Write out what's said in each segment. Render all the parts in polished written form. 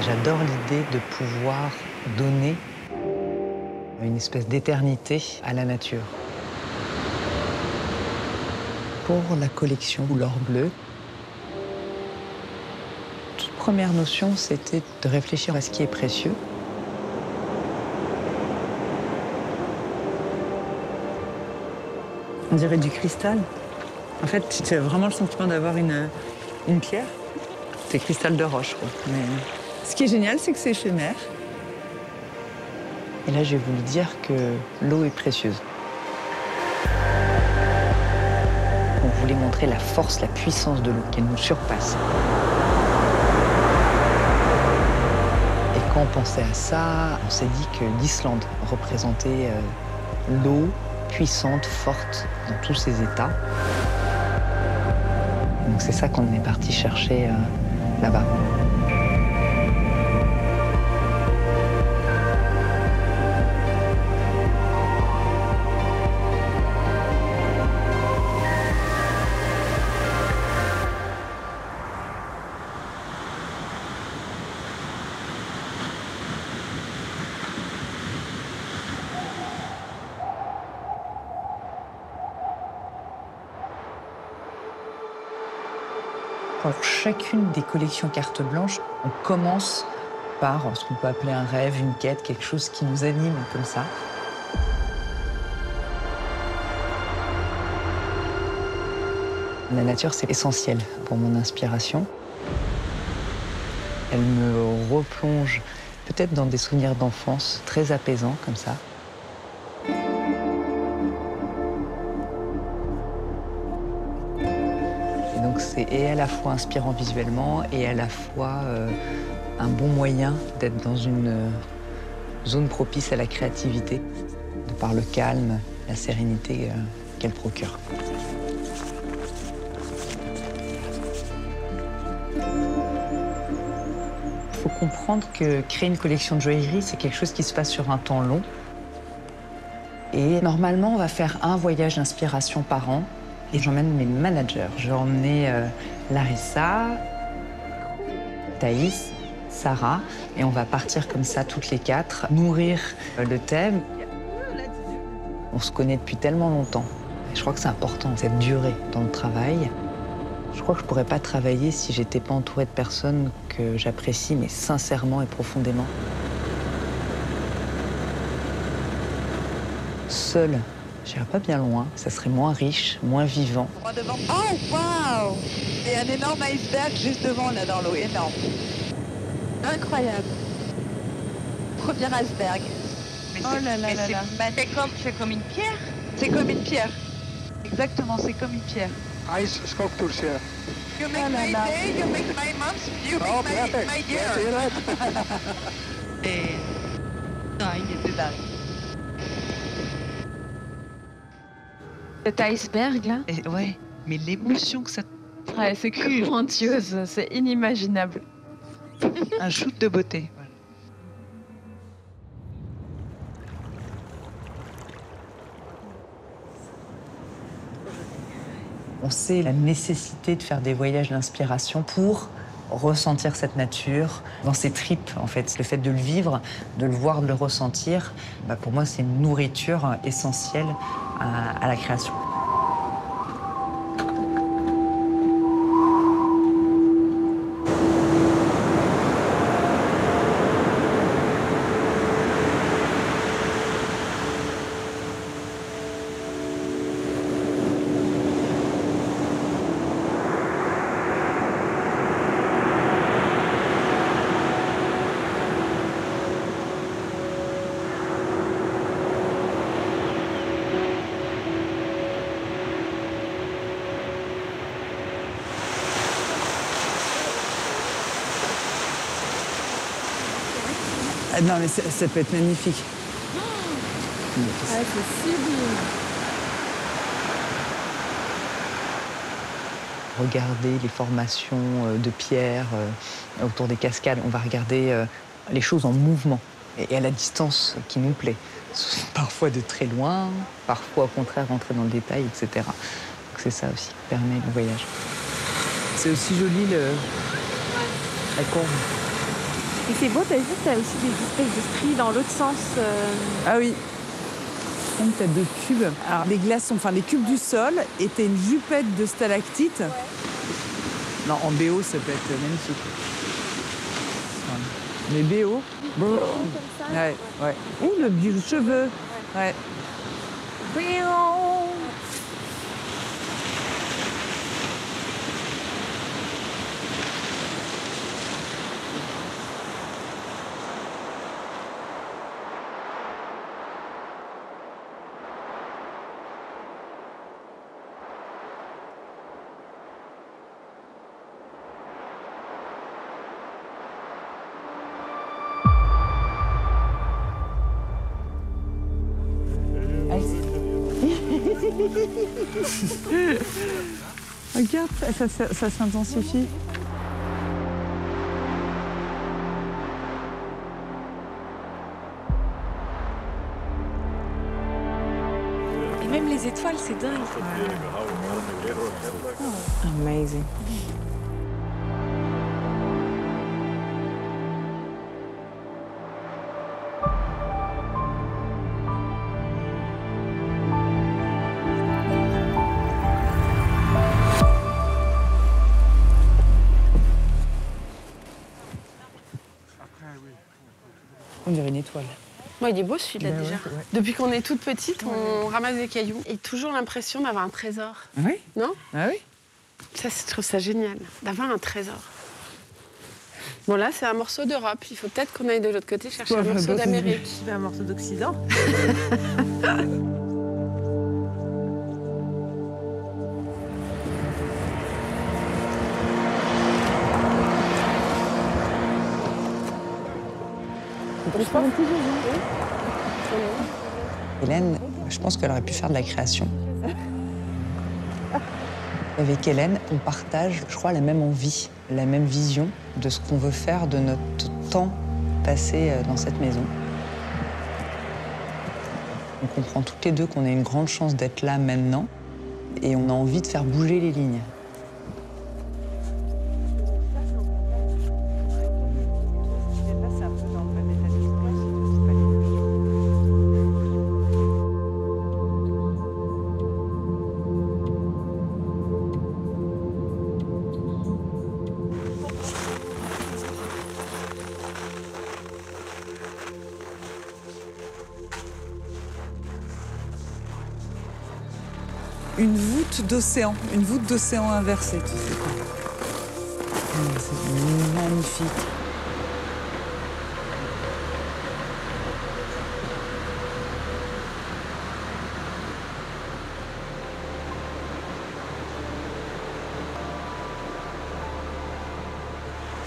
J'adore l'idée de pouvoir donner une espèce d'éternité à la nature. Pour la collection Couleur Bleue, toute première notion, c'était de réfléchir à ce qui est précieux. On dirait du cristal. En fait, c'est vraiment le sentiment d'avoir une pierre. C'est cristal de roche, quoi. Mais ce qui est génial, c'est que c'est éphémère. Et là, j'ai voulu dire que l'eau est précieuse. On voulait montrer la force, la puissance de l'eau, qu'elle nous surpasse. Et quand on pensait à ça, on s'est dit que l'Islande représentait l'eau puissante, forte, dans tous ses états. Donc c'est ça qu'on est parti chercher là-bas. Pour chacune des collections carte blanche, on commence par ce qu'on peut appeler un rêve, une quête, quelque chose qui nous anime comme ça. La nature, c'est essentiel pour mon inspiration. Elle me replonge peut-être dans des souvenirs d'enfance très apaisants comme ça. Donc c'est et à la fois inspirant visuellement et à la fois un bon moyen d'être dans une zone propice à la créativité, de par le calme, la sérénité qu'elle procure. Il faut comprendre que créer une collection de joaillerie, c'est quelque chose qui se passe sur un temps long. Et normalement, on va faire un voyage d'inspiration par an. Et j'emmène mes managers. J'ai emmené Larissa, Thaïs, Sarah, et on va partir comme ça toutes les quatre, nourrir le thème. On se connaît depuis tellement longtemps. Et je crois que c'est important, cette durée dans le travail. Je crois que je ne pourrais pas travailler si j'étais pas entourée de personnes que j'apprécie, mais sincèrement et profondément. Seule, j'irai pas bien loin, ça serait moins riche, moins vivant. Oh, waouh! Il y a un énorme iceberg juste devant, là, dans l'eau, énorme. Incroyable. Premier iceberg. Mais oh là là là là. C'est comme une pierre. C'est comme une pierre. Exactement, c'est comme une pierre. Ice sculptures here. You make Oh là my là. day, you make my month, you Oh, make perfect. my Yes, year. you're right. Et... Non, il était dingue. Cet iceberg là, Et ouais, mais l'émotion que ça... ouais, c'est grandiose, c'est inimaginable. Un shoot de beauté. Voilà. On sait la nécessité de faire des voyages d'inspiration pour ressentir cette nature dans ses tripes, en fait. Le fait de le vivre, de le voir, de le ressentir, pour moi, c'est une nourriture essentielle à la création. Non, mais ça peut être magnifique. Ah, c'est sublime. Regarder les formations de pierre autour des cascades. On va regarder les choses en mouvement et à la distance qui nous plaît. Parfois de très loin, parfois au contraire rentrer dans le détail, etc. Donc c'est ça aussi qui permet le voyage. C'est aussi joli la courbe. Et c'est beau, t'as vu, t'as aussi des espèces de stries dans l'autre sens. Ah oui. Une tête de cube. Alors les glaçons, enfin les cubes du sol étaient une jupette de stalactites. Ouais. Non, en BO, ça peut être magnifique. Les BO. Comme ça. Ouais, ouais. Ouh, le cheveu. Ouais. Regarde, ça s'intensifie. Et même les étoiles, c'est dingue. Amazing. On dirait une étoile. Moi, il est beau celui-là déjà. Ouais. Depuis qu'on est toute petite, on ramasse des cailloux. Et toujours l'impression d'avoir un trésor. Oui. Non? Ah oui. Ça, je trouve ça génial, d'avoir un trésor. Bon, là, c'est un morceau d'Europe. Il faut peut-être qu'on aille de l'autre côté chercher un morceau d'Amérique. Un morceau d'Occident. Hélène, je pense qu'elle aurait pu faire de la création. Avec Hélène, on partage, je crois, la même envie, la même vision de ce qu'on veut faire de notre temps passé dans cette maison. On comprend toutes les deux qu'on a une grande chance d'être là maintenant et on a envie de faire bouger les lignes. Une voûte d'océan inversée, tu sais quoi. C'est magnifique.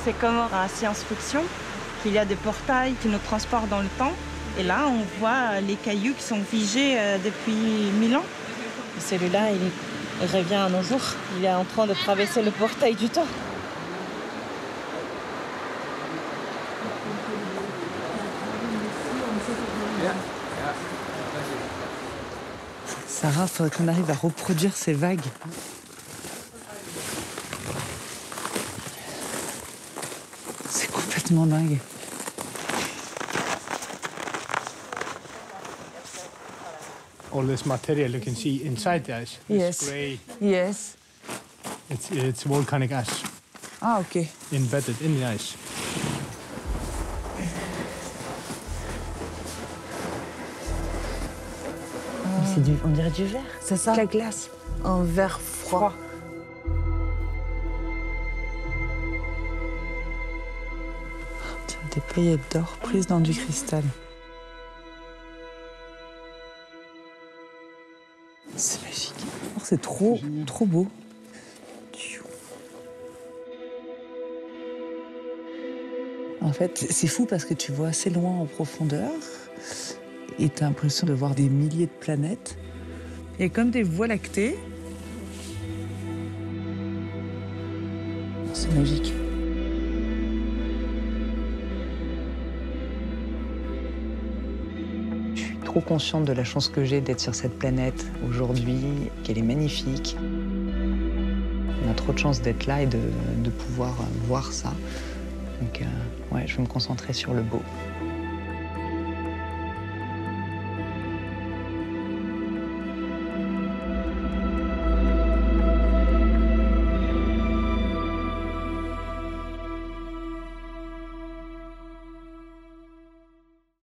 C'est comme à science-fiction, qu'il y a des portails qui nous transportent dans le temps. Et là, on voit les cailloux qui sont figés depuis 1000 ans. Celui-là, il revient à nos jours. Il est en train de traverser le portail du temps. Sarah, il faudrait qu'on arrive à reproduire ces vagues. C'est complètement dingue. All this material you can see inside the ice. Yes. It's grey. Yes. It's volcanic ash Ah, ok. embedded in the ice. On dirait du verre. C'est ça. La glace. Un verre froid. Des paillettes d'or prises dans du cristal. C'est magique. Oh, c'est trop beau. En fait, c'est fou parce que tu vois assez loin en profondeur et tu as l'impression de voir des milliers de planètes. Et comme des voies lactées. C'est magique. Je suis trop consciente de la chance que j'ai d'être sur cette planète aujourd'hui, qu'elle est magnifique. On a trop de chance d'être là et de pouvoir voir ça. Donc, ouais, je vais me concentrer sur le beau.